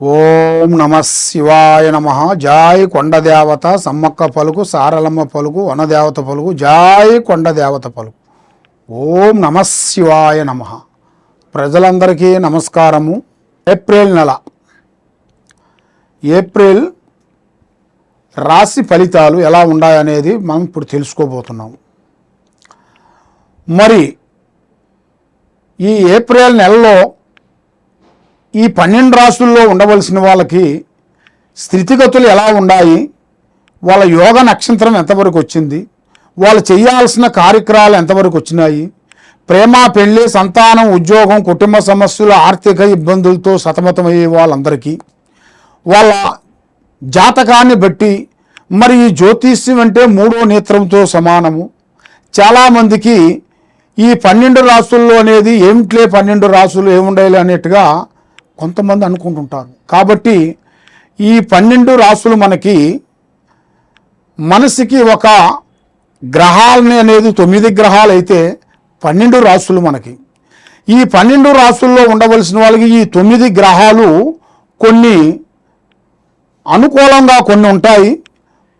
ఓం నమ శివాయ నమ. జాయ్ కొండదేవత సమ్మక్క పలుకు, సారలమ్మ పలుకు, వనదేవత పలుకు, జాయ్ కొండదేవత పలుకు. ఓం నమ శివాయ నమ. ప్రజలందరికీ నమస్కారము. ఏప్రిల్ నెల, ఏప్రిల్ రాశి ఫలితాలు ఎలా ఉన్నాయనేది మనం ఇప్పుడు తెలుసుకోబోతున్నాం. మరి ఈ ఏప్రిల్ నెలలో ఈ 12 రాశుల్లో ఉండవలసిన వాళ్ళకి స్థితిగతులు ఎలా ఉన్నాయి, వాళ్ళ యోగ నక్షత్రం ఎంతవరకు వచ్చింది, వాళ్ళు చేయాల్సిన కార్యక్రమాలు ఎంతవరకు వచ్చినాయి, ప్రేమ, పెళ్లి, సంతానం, ఉద్యోగం, కుటుంబ సమస్యలు, ఆర్థిక ఇబ్బందులతో సతమతమయ్యే వాళ్ళందరికీ వాళ్ళ జాతకాన్ని బట్టి, మరి ఈ జ్యోతిష్యం అంటే 3వ నేత్రంతో సమానము. చాలామందికి ఈ 12 రాశుల్లో అనేది ఏమిట్లే 12 రాశులు ఏముండాలి అనేట్టుగా కొంతమంది అనుకుంటుంటారు. కాబట్టి ఈ 12 రాశులు మనసుకి ఒక గ్రహాలని అనేది 9 గ్రహాలు అయితే 12 రాశులు మనకి. ఈ 12 రాశుల్లో ఉండవలసిన వాళ్ళకి ఈ 9 గ్రహాలు కొన్ని అనుకూలంగా కొన్ని ఉంటాయి,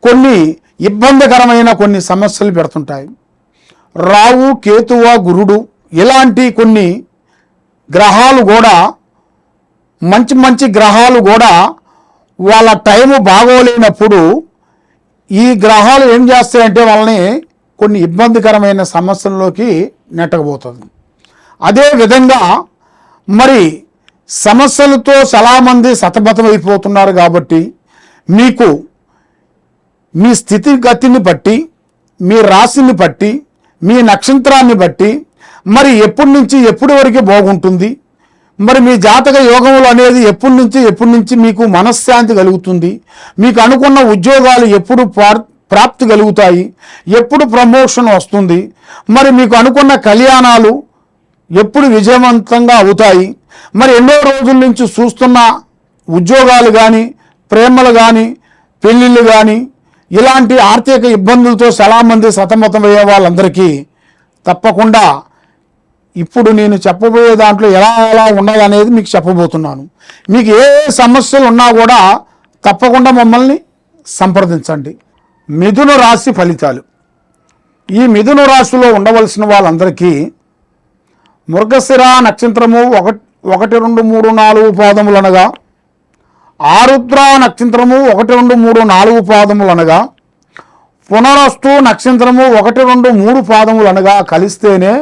కొన్ని ఇబ్బందికరమైన కొన్ని సమస్యలు పెడుతుంటాయి. రావు, కేతువ, గురుడు ఇలాంటి కొన్ని గ్రహాలు కూడా మంచి మంచి గ్రహాలు కూడా వాళ్ళ టైము బాగోలేనప్పుడు ఈ గ్రహాలు ఏం చేస్తాయంటే వాళ్ళని కొన్ని ఇబ్బందికరమైన సమస్యల్లోకి నెట్టకపోతుంది. అదేవిధంగా మరి సమస్యలతో చాలామంది సతమతమైపోతున్నారు. కాబట్టి మీకు మీ స్థితిగతిని బట్టి, మీ రాశిని బట్టి, మీ నక్షత్రాన్ని బట్టి మరి ఎప్పటి నుంచి ఎప్పటి వరకు బాగుంటుంది, మరి మీ జాతక యోగములు అనేది ఎప్పటి నుంచి మీకు మనశ్శాంతి కలుగుతుంది, మీకు అనుకున్న ఉద్యోగాలు ఎప్పుడు ప్రాప్తి కలుగుతాయి, ఎప్పుడు ప్రమోషన్ వస్తుంది, మరి మీకు అనుకున్న కళ్యాణాలు ఎప్పుడు విజయవంతంగా అవుతాయి, మరి ఎన్నో రోజుల నుంచి చూస్తున్న ఉద్యోగాలు కానీ, ప్రేమలు కానీ, పెళ్ళిళ్ళు కానీ, ఇలాంటి ఆర్థిక ఇబ్బందులతో చాలామంది సతమతమయ్యే వాళ్ళందరికీ తప్పకుండా ఇప్పుడు నేను చెప్పబోయే దాంట్లో ఎలా ఎలా ఉన్నది అనేది మీకు చెప్పబోతున్నాను. మీకు ఏ సమస్యలు ఉన్నా కూడా తప్పకుండా మమ్మల్ని సంప్రదించండి. మిథున రాశి ఫలితాలు. ఈ మిథున రాశిలో ఉండవలసిన వాళ్ళందరికీ మృగశిర నక్షత్రము 1, 2, 3, 4 పాదములు అనగా, ఆరుద్ర నక్షత్రము 1, 2, 3, 4 పాదములు అనగా, పునరస్తు నక్షత్రము 1, 2, 3 పాదములు అనగా కలిస్తేనే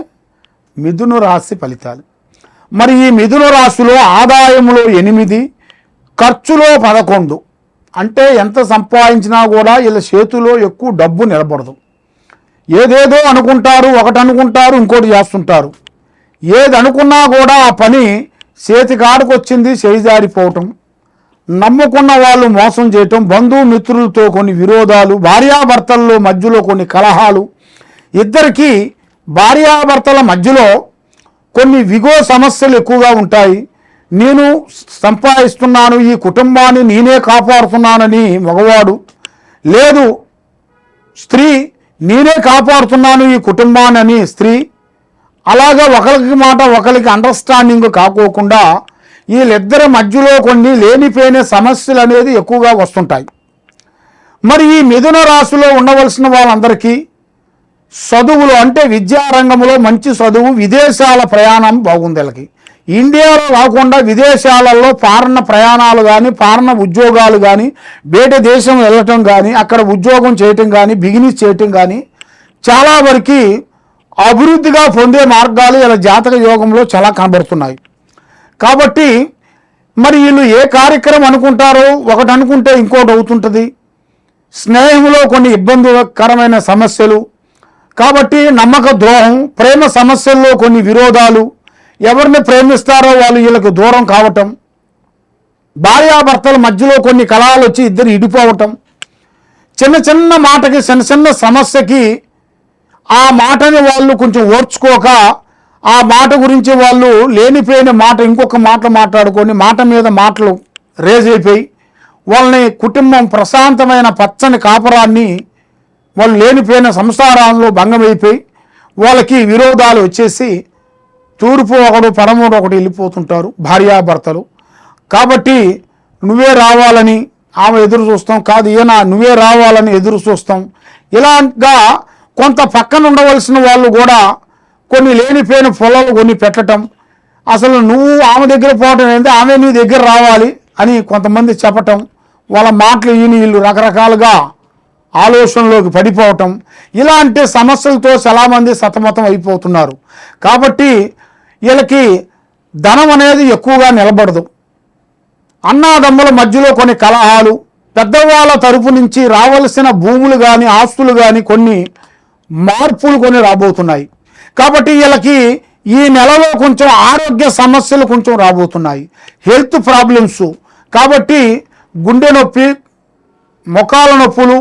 మిథున రాశి ఫలితాలు. మరి ఈ మిథున రాశిలో ఆదాయములో 8, ఖర్చులో 11. అంటే ఎంత సంపాదించినా కూడా వీళ్ళ చేతిలో ఎక్కువ డబ్బు నిలబడదు. ఏదేదో అనుకుంటారు, ఒకటి అనుకుంటారు, ఇంకోటి చేస్తుంటారు. ఏది అనుకున్నా కూడా ఆ పని చేతికాడికి వచ్చింది చేజారిపోవటం, నమ్ముకున్న వాళ్ళు మోసం చేయటం, బంధుమిత్రులతో కొన్ని విరోధాలు, భార్యాభర్తల్లో మధ్యలో కొన్ని కలహాలు, ఇద్దరికీ భార్యాభర్తల మధ్యలో కొన్ని విగో సమస్యలు ఎక్కువగా ఉంటాయి. నేను సంపాదిస్తున్నాను, ఈ కుటుంబాన్ని నేనే కాపాడుతున్నానని మగవాడు, లేదు స్త్రీ నేనే కాపాడుతున్నాను ఈ కుటుంబాన్ని అని స్త్రీ, అలాగా ఒకరికి మాట ఒకరికి అండర్స్టాండింగ్ కాకోకుండా వీళ్ళిద్దరి మధ్యలో కొన్ని లేనిపోయిన సమస్యలు అనేది ఎక్కువగా వస్తుంటాయి. మరి ఈ మిథున రాశిలో ఉండవలసిన వాళ్ళందరికీ చదువులు అంటే విద్యారంగంలో మంచి చదువు, విదేశాల ప్రయాణం బాగుంది. వీళ్ళకి ఇండియాలో కాకుండా విదేశాలలో ఫారెన్ ప్రయాణాలు కానీ, ఫారెన్ ఉద్యోగాలు కానీ, బయట దేశం వెళ్ళటం కానీ, అక్కడ ఉద్యోగం చేయటం కానీ, బిజినెస్ చేయటం కానీ చాలా వరకు అభివృద్ధిగా పొందే మార్గాలు వీళ్ళ జాతక యోగంలో చాలా కనబడుతున్నాయి. కాబట్టి మరి వీళ్ళు ఏ కార్యక్రమం అనుకుంటారో ఒకటి అనుకుంటే ఇంకోటి అవుతుంటుంది. స్నేహంలో కొన్ని ఇబ్బందికరమైన సమస్యలు, కాబట్టి నమ్మక ద్రోహం, ప్రేమ సమస్యల్లో కొన్ని విరోధాలు, ఎవరిని ప్రేమిస్తారో వాళ్ళు వీళ్ళకి దూరం కావటం, భార్యాభర్తల మధ్యలో కొన్ని కలహాలు వచ్చి ఇద్దరు ఇడిపోవటం, చిన్న చిన్న మాటకి చిన్న సమస్యకి ఆ మాటని వాళ్ళు కొంచెం ఓర్చుకోక ఆ మాట గురించి వాళ్ళు లేనిపోయిన మాట ఇంకొక మాట మాట్లాడుకొని మాట మీద మాటలు రేజ్ అయిపోయి వాళ్ళని కుటుంబం ప్రశాంతమైన పచ్చని కాపురాన్ని వాళ్ళు లేనిపోయిన సంసారాల్లో భంగమైపోయి వాళ్ళకి విరోధాలు వచ్చేసి తూర్పు ఒకడు పడమూడు ఒకటి వెళ్ళిపోతుంటారు భార్యాభర్తలు. కాబట్టి నువ్వే రావాలని ఆమె ఎదురు చూస్తాం, కాదు ఈయన నువ్వే రావాలని ఎదురు చూస్తాం. ఇలాగా కొంత పక్కన ఉండవలసిన వాళ్ళు కూడా కొన్ని లేనిపోయిన పొలాలు కొన్ని పెట్టడం, అసలు నువ్వు ఆమె దగ్గర పోవటం ఏంటి, ఆమె నీ దగ్గర రావాలి అని కొంతమంది చెప్పటం, వాళ్ళ మాటలు వీళ్ళు రకరకాలుగా ఆలోచనలోకి పడిపోవటం, ఇలాంటి సమస్యలతో చాలామంది సతమతం అయిపోతున్నారు. కాబట్టి వీళ్ళకి ధనం అనేది ఎక్కువగా నిలబడదు. అన్నాదమ్ముల మధ్యలో కొన్ని కలహాలు, పెద్దవాళ్ళ తరపు నుంచి రావలసిన భూములు కానీ ఆస్తులు కానీ కొన్ని మార్పులు కొన్ని రాబోతున్నాయి. కాబట్టి వీళ్ళకి ఈ నెలలో కొంచెం ఆరోగ్య సమస్యలు కొంచెం రాబోతున్నాయి, హెల్త్ ప్రాబ్లమ్స్. కాబట్టి గుండె నొప్పి, మొఖాల నొప్పులు,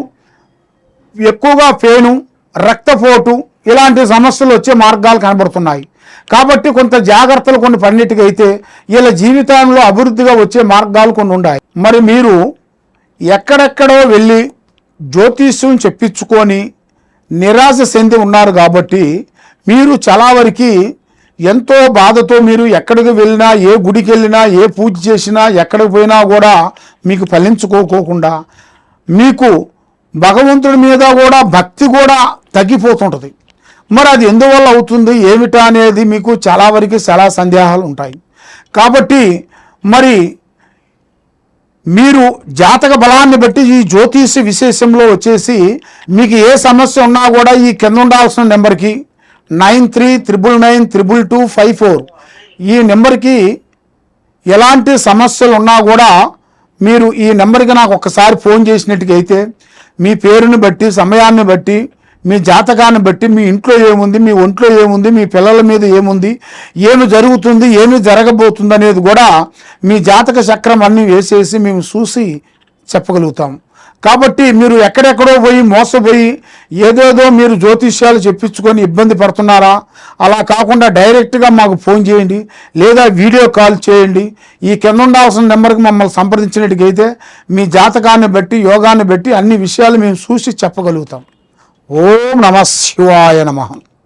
ఎక్కువగా పెయిన్, రక్తపోటు ఇలాంటి సమస్యలు వచ్చే మార్గాలు కనబడుతున్నాయి. కాబట్టి కొంత జాగ్రత్తలు కొన్ని పన్నిటికి అయితే వీళ్ళ జీవితంలో అభివృద్ధిగా వచ్చే మార్గాలు కొన్ని ఉన్నాయి. మరి మీరు ఎక్కడెక్కడో వెళ్ళి జ్యోతిష్యం చెప్పించుకొని నిరాశ చెంది ఉన్నారు. కాబట్టి మీరు చాలా వరకు ఎంతో బాధతో మీరు ఎక్కడికి వెళ్ళినా, ఏ గుడికి వెళ్ళినా, ఏ పూజ చేసినా, ఎక్కడికి పోయినా కూడా మీకు ఫలించుకోకుండా మీకు భగవంతుడి మీద కూడా భక్తి కూడా తగ్గిపోతుంటుంది. మరి అది ఎందువల్ల అవుతుంది ఏమిటా అనేది మీకు చాలా వరకు చాలా సందేహాలు ఉంటాయి. కాబట్టి మరి మీరు జాతక బలాన్ని బట్టి ఈ జ్యోతిష విశేషంలో వచ్చేసి మీకు ఏ సమస్య ఉన్నా కూడా ఈ కింద ఉండాల్సిన నెంబర్కి 9399922254 ఈ నెంబర్కి ఎలాంటి సమస్యలు ఉన్నా కూడా మీరు ఈ నెంబర్కి నాకు ఒక్కసారి ఫోన్ చేసినట్టుగైతే మీ పేరుని బట్టి, సమయాన్ని బట్టి, మీ జాతకాన్ని బట్టి, మీ ఇంట్లో ఏముంది, మీ ఒంట్లో ఏముంది, మీ పిల్లల మీద ఏముంది, ఏమి జరుగుతుంది, ఏమి జరగబోతుంది అనేది కూడా మీ జాతక చక్రం అన్నీ వేసేసి మేము చూసి చెప్పగలుగుతాం. కాబట్టి మీరు ఎక్కడెక్కడో పోయి మోసపోయి ఏదేదో మీరు జ్యోతిష్యాలు చెప్పించుకొని ఇబ్బంది పడుతున్నారా? అలా కాకుండా డైరెక్ట్గా మాకు ఫోన్ చేయండి, లేదా వీడియో కాల్ చేయండి. ఈ కింద ఉండాల్సిన నెంబర్కి మమ్మల్ని సంప్రదించినట్టుగైతే మీ జాతకాన్ని బట్టి, యోగాన్ని బట్టి అన్ని విషయాలు మేము చూసి చెప్పగలుగుతాం. ఓం నమః శివాయ నమః.